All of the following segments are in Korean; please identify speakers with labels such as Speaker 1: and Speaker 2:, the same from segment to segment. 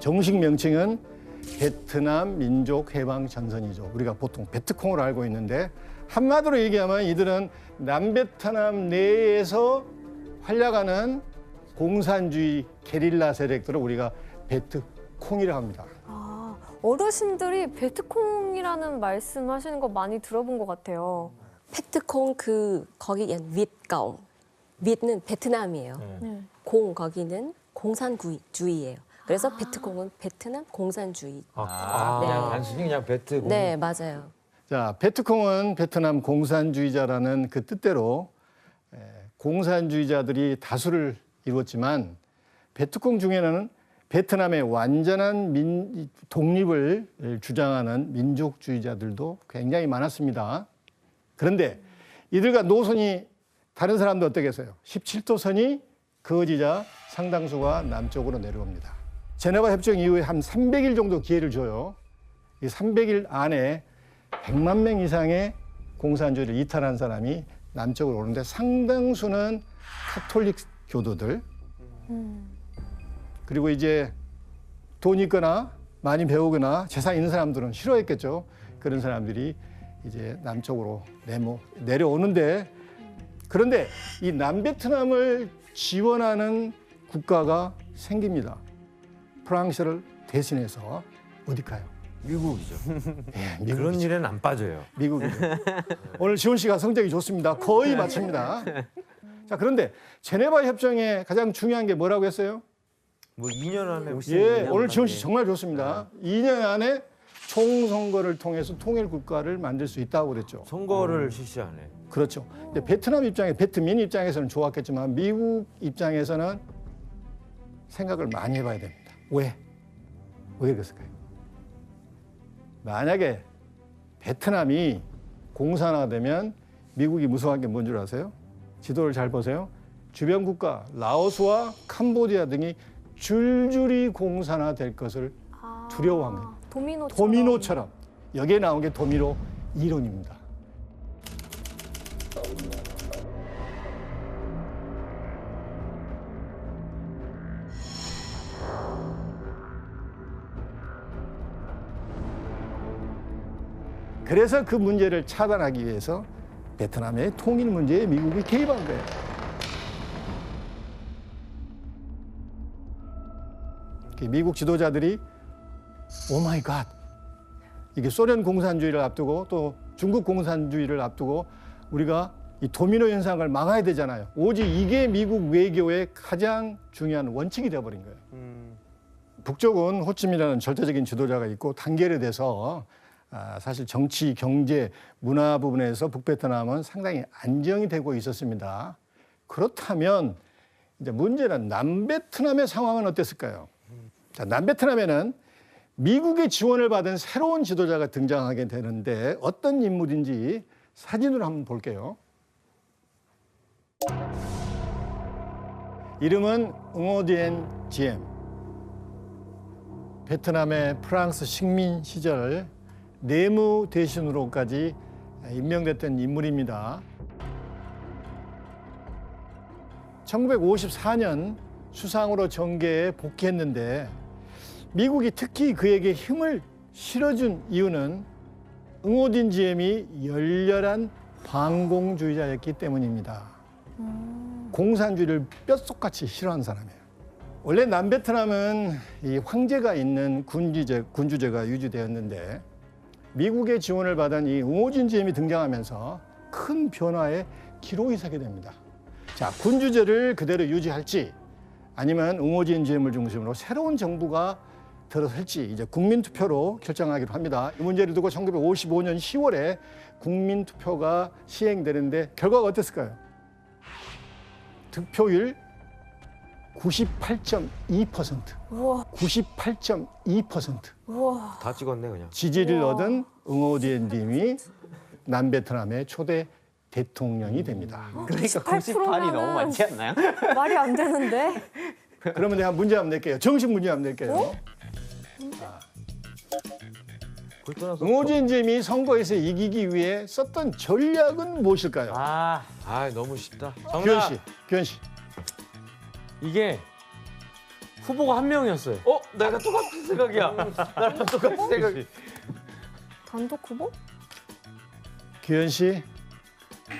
Speaker 1: 정식 명칭은 베트남 민족해방전선이죠. 우리가 보통 베트콩으로 알고 있는데 한마디로 얘기하면 이들은 남베트남 내에서 활약하는 공산주의 게릴라 세력들을 우리가 베트콩이라고 합니다.
Speaker 2: 아, 어르신들이 베트콩이라는 말씀하시는 거 많이 들어본 것 같아요.
Speaker 3: 페트콩 거기 윗가옹. 윗은 베트남이에요. 공 거기는 공산주의예요. 그래서 베트콩은 베트남 공산주의.
Speaker 4: 그냥 단순히 그냥 베트.
Speaker 3: 네, 맞아요.
Speaker 1: 자, 베트콩은 베트남 공산주의자라는 그 뜻대로 공산주의자들이 다수를 이루었지만 베트콩 중에는 베트남의 완전한 독립을 주장하는 민족주의자들도 굉장히 많았습니다. 그런데 이들과 노선이 다른 사람도 어떻겠어요? 17도선이 그어지자 상당수가 남쪽으로 내려옵니다. 제네바 협정 이후에 한 300일 정도 기회를 줘요. 이 300일 안에 100만 명 이상의 공산주의를 이탈한 사람이 남쪽으로 오는데 상당수는 카톨릭 교도들 그리고 이제 돈 있거나 많이 배우거나 재산 있는 사람들은 싫어했겠죠. 그런 사람들이 이제 남쪽으로 내려오는데 그런데 이 남베트남을 지원하는 국가가 생깁니다. 프랑스를 대신해서 어디 가요?
Speaker 4: 미국이죠.
Speaker 1: 예,
Speaker 4: 그런 일에는 안 빠져요.
Speaker 1: 미국이죠. 오늘 지원 씨가 성적이 좋습니다. 거의 맞춥니다. 자, 그런데 제네바 협정의 가장 중요한 게 뭐라고 했어요?
Speaker 4: 뭐 2년 안에
Speaker 1: 예, 오늘 지원 씨 정말 좋습니다. 2년 안에 총선거를 통해서 통일 국가를 만들 수 있다고 그랬죠.
Speaker 4: 선거를 실시하네.
Speaker 1: 그렇죠. 근데 베트남 베트민 입장에서는 좋았겠지만 미국 입장에서는 생각을 많이 해봐야 됩니다. 왜 그랬을까요? 만약에 베트남이 공산화되면 미국이 무서워한 게 뭔 줄 아세요? 지도를 잘 보세요. 주변 국가 라오스와 캄보디아 등이 줄줄이 공산화될 것을 두려워한 거예요. 도미노처럼. 여기에 나온 게 도미노 이론입니다. 그래서 그 문제를 차단하기 위해서 베트남의 통일 문제에 미국이 개입한 거예요. 미국 지도자들이 오 마이 갓, 이게 소련 공산주의를 앞두고 또 중국 공산주의를 앞두고 우리가 이 도미노 현상을 막아야 되잖아요. 오직 이게 미국 외교의 가장 중요한 원칙이 되어버린 거예요. 북쪽은 호치민이라는 절대적인 지도자가 있고 단결이 돼서 사실 정치, 경제, 문화 부분에서 북베트남은 상당히 안정이 되고 있었습니다. 그렇다면 이제 문제는 남베트남의 상황은 어땠을까요? 자, 남베트남에는 미국의 지원을 받은 새로운 지도자가 등장하게 되는데 어떤 인물인지 사진으로 한번 볼게요. 이름은 응오디엔 지엠. 베트남의 프랑스 식민 시절 내무 대신으로까지 임명됐던 인물입니다. 1954년 수상으로 정계에 복귀했는데 미국이 특히 그에게 힘을 실어준 이유는 응오딘 지엠이 열렬한 반공주의자였기 때문입니다. 공산주의를 뼛속같이 싫어하는 사람이에요. 원래 남베트남은 이 황제가 있는 군주제가 유지되었는데 미국의 지원을 받은 이 응오딘 지엠이 등장하면서 큰 변화의 기록이 서게 됩니다. 자, 군주제를 그대로 유지할지 아니면 응오딘 지엠을 중심으로 새로운 정부가 들어설지 이제 국민투표로 결정하기로 합니다. 이 문제를 두고 1955년 10월에 국민투표가 시행되는데 결과가 어땠을까요? 득표율 98.2%.
Speaker 2: 우와.
Speaker 1: 98.2%.
Speaker 2: 우와.
Speaker 4: 다 찍었네 그냥.
Speaker 1: 지지를
Speaker 2: 우와.
Speaker 1: 얻은 응오디엔 님이 남베트남의 초대 대통령이 됩니다.
Speaker 5: 그러니까 98이 너무 많지 않나요?
Speaker 2: 말이 안 되는데.
Speaker 1: 그러면 내가 문제 한번 낼게요. 정식 문제 한번 낼게요.
Speaker 4: 그걸 떠나서
Speaker 1: 응오디엔 님이 선거에서 이기기 위해 썼던 전략은 무엇일까요?
Speaker 4: 너무 쉽다.
Speaker 1: 규현 씨, 규현 씨.
Speaker 5: 이게
Speaker 4: 후보가 한 명이었어요. 내가 똑같은 생각이야. 나랑 똑같은 생각이.
Speaker 2: 단독 후보?
Speaker 1: 규현 씨,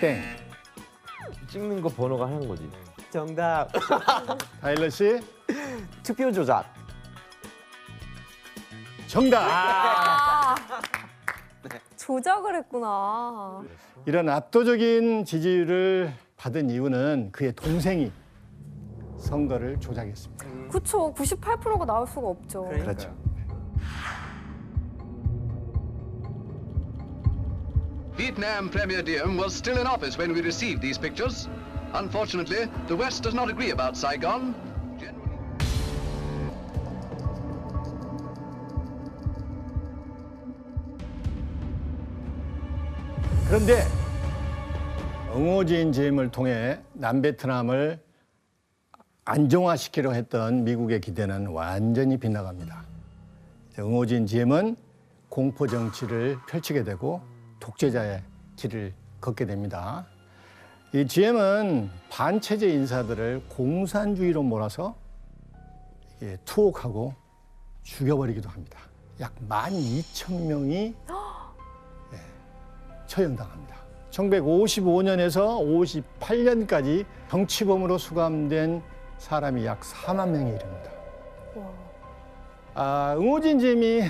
Speaker 1: 땡.
Speaker 4: 찍는 거 번호가 하는 거지.
Speaker 5: 정답.
Speaker 1: 타일러 씨,
Speaker 5: 투표 조작.
Speaker 1: 정답.
Speaker 2: 아, 조작을 했구나.
Speaker 1: 이런 압도적인 지지율을 받은 이유는 그의 동생이 선거를 조작했습니다.
Speaker 2: 그쵸. 98%가 나올 수가 없죠.
Speaker 1: 그렇죠.
Speaker 6: Vietnam Premier Diem was still in office when we received these pictures. Unfortunately, the West does not agree about Saigon.
Speaker 1: 그런데 응호진 지임을 통해 남베트남을 안정화시키려 했던 미국의 기대는 완전히 빗나갑니다. 응호진 지임은 공포 정치를 펼치게 되고 독재자의 길을 걷게 됩니다. 이 GM은 반체제 인사들을 공산주의로 몰아서 투옥하고 죽여버리기도 합니다. 약 12,000명이 처형당합니다. 1955년에서 58년까지 정치범으로 수감된 사람이 약 4만 명에 이릅니다. 응호진 지임이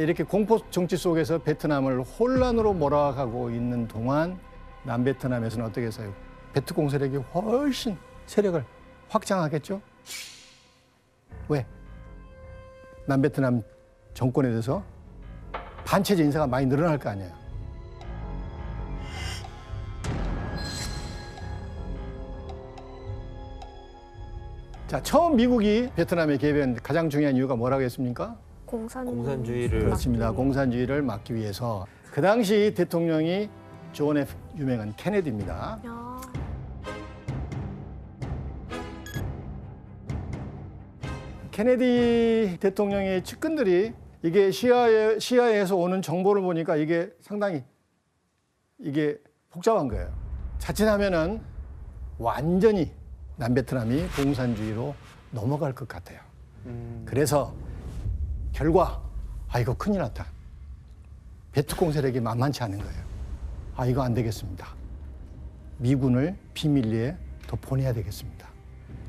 Speaker 1: 이렇게 공포 정치 속에서 베트남을 혼란으로 몰아가고 있는 동안 남베트남에서는 어떻게 해서요? 베트콩 세력이 훨씬 세력을 확장하겠죠? 왜? 남베트남 정권에 대해서 반체제 인사가 많이 늘어날 거 아니에요. 자, 처음 미국이 베트남에 개입한 가장 중요한 이유가 뭐라고 했습니까?
Speaker 4: 공산주의를.
Speaker 1: 그렇습니다. 공산주의를 막기 위해서 그 당시 대통령이 존 F 유명한 케네디입니다.
Speaker 2: 야.
Speaker 1: 케네디 대통령의 측근들이 이게 시아에서 오는 정보를 보니까 이게 상당히 이게 복잡한 거예요. 자칫하면은 완전히 남베트남이 공산주의로 넘어갈 것 같아요. 그래서 결과 이거 큰일 났다. 베트콩 세력이 만만치 않은 거예요. 이거 안 되겠습니다. 미군을 비밀리에 더 보내야 되겠습니다.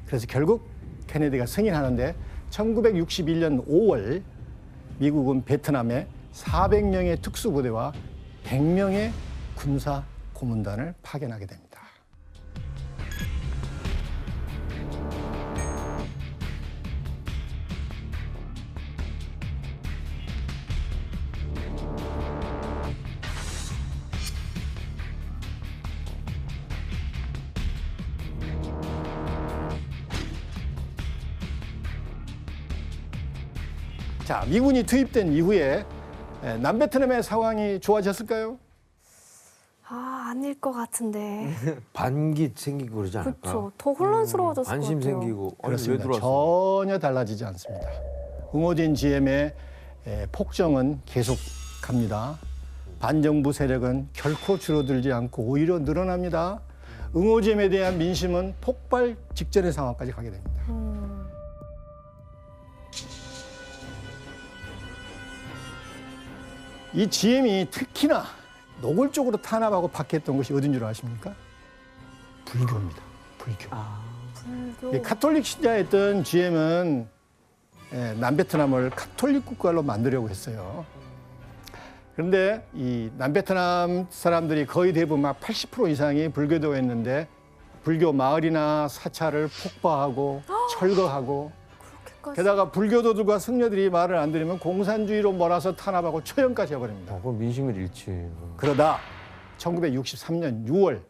Speaker 1: 그래서 결국 케네디가 승인하는데 1961년 5월 미국은 베트남에 400명의 특수부대와 100명의 군사 고문단을 파견하게 됩니다. 자, 미군이 투입된 이후에 남베트남의 상황이 좋아졌을까요?
Speaker 2: 아닐 것 같은데.
Speaker 4: 반기 생기고 그러지 않을까?
Speaker 2: 그렇죠. 더 혼란스러워졌을 것
Speaker 4: 안심
Speaker 2: 같아요.
Speaker 4: 생기고. 왜
Speaker 1: 그렇습니다.
Speaker 4: 들어왔어?
Speaker 1: 전혀 달라지지 않습니다. 응호진 GM의 폭정은 계속갑니다. 반정부 세력은 결코 줄어들지 않고 오히려 늘어납니다. 응호진에 대한 민심은 폭발 직전의 상황까지 가게 됩니다. 이 GM이 특히나 노골적으로 탄압하고 박해했던 것이 어딘 줄 아십니까? 불교입니다. 불교.
Speaker 2: 불교.
Speaker 1: 이 카톨릭 신자였던 GM은 남베트남을 카톨릭 국가로 만들려고 했어요. 그런데 이 남베트남 사람들이 거의 대부분 막 80% 이상이 불교도였는데 불교 마을이나 사찰을 폭파하고 철거하고
Speaker 2: 그렇게까지.
Speaker 1: 게다가 불교도들과 승려들이 말을 안 들으면 공산주의로 몰아서 탄압하고 처형까지 해버립니다.
Speaker 4: 그건 민심을 잃지.
Speaker 1: 그러다 1963년 6월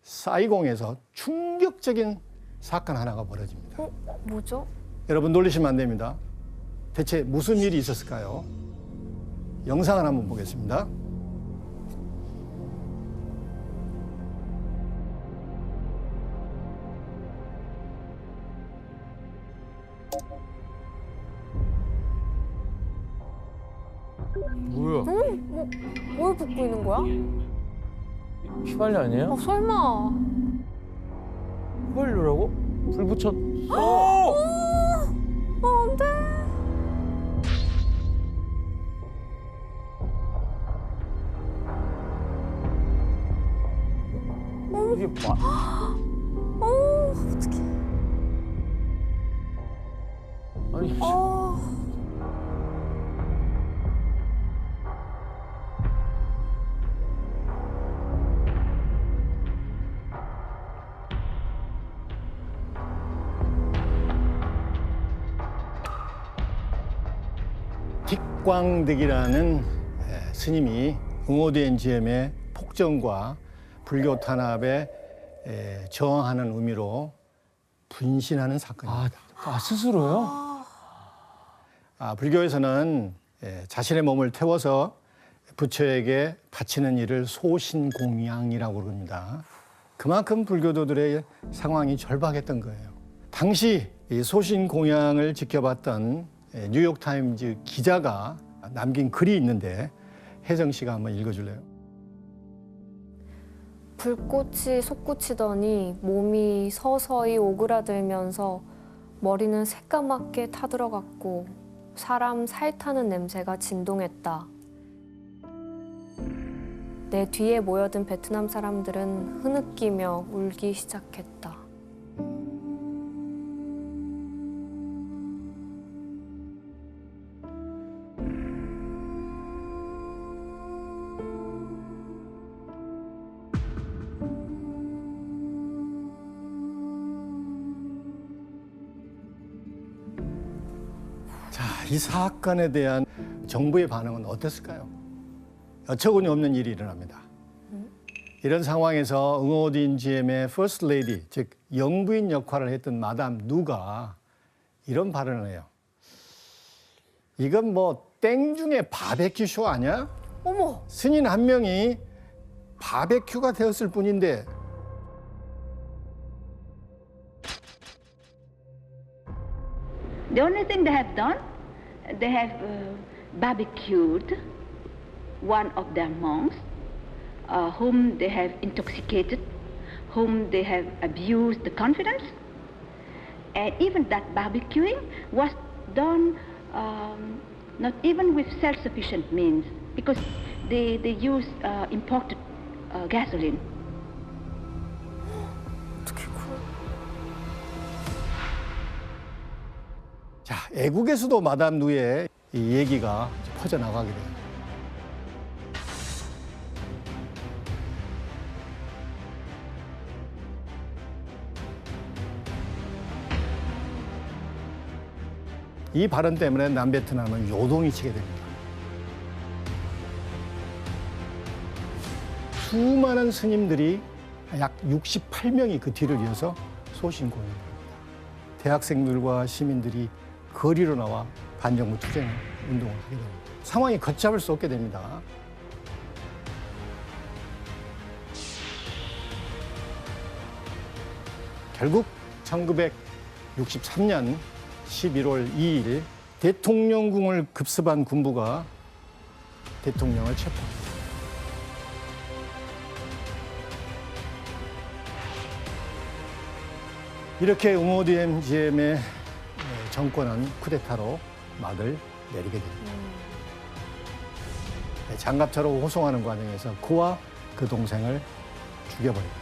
Speaker 1: 사이공에서 충격적인 사건 하나가 벌어집니다.
Speaker 2: 뭐죠?
Speaker 1: 여러분 놀리시면 안 됩니다. 대체 무슨 일이 있었을까요? 영상을 한번 보겠습니다.
Speaker 4: 뭐야?
Speaker 2: 뭘 붓고 있는 거야?
Speaker 4: 휘발유 아니에요?
Speaker 2: 설마.
Speaker 4: 휘발유라고? 불 붙였어. 이게
Speaker 2: 어떡해.
Speaker 4: 아니
Speaker 1: 틱광득이라는 스님이 응오드엔지엠의 폭정과 불교 탄압에 저항하는 의미로 분신하는 사건입니다.
Speaker 4: 스스로요?
Speaker 1: 불교에서는 자신의 몸을 태워서 부처에게 바치는 일을 소신공양이라고 그럽니다. 그만큼 불교도들의 상황이 절박했던 거예요. 당시 이 소신공양을 지켜봤던 뉴욕타임즈 기자가 남긴 글이 있는데 혜정 씨가 한번 읽어줄래요?
Speaker 2: 불꽃이 솟구치더니 몸이 서서히 오그라들면서 머리는 새까맣게 타들어갔고 사람 살 타는 냄새가 진동했다. 내 뒤에 모여든 베트남 사람들은 흐느끼며 울기 시작했다.
Speaker 1: 자, 이 사건에 대한 정부의 반응은 어땠을까요? 어처구니 없는 일이 일어납니다. 이런 상황에서 응오드엔지엠의 퍼스트 레이디, 즉 영부인 역할을 했던 마담 누가 이런 발언을 해요. 이건 뭐 땡 중에 바베큐 쇼 아니야?
Speaker 2: 어머!
Speaker 1: 스님 한 명이 바베큐가 되었을 뿐인데
Speaker 7: The only thing they have done, they have barbecued one of their monks, whom they have intoxicated, whom they have abused the confidence, and even that barbecuing was done not even with self-sufficient means, because they use imported gasoline.
Speaker 1: 자, 애국에서도 마담 누의 이 얘기가 퍼져나가게 돼요. 이 발언 때문에 남베트남은 요동이 치게 됩니다. 수많은 스님들이 약 68명이 그 뒤를 이어서 소신공연을 합니다. 대학생들과 시민들이 거리로 나와 반정부 투쟁 운동을 하게 됩니다. 상황이 걷잡을 수 없게 됩니다. 결국 1963년 11월 2일 대통령궁을 급습한 군부가 대통령을 체포합니다. 이렇게 응오드엔지엠의 정권은 쿠데타로 막을 내리게 됩니다. 장갑차로 호송하는 과정에서 그와 그 동생을 죽여버립니다.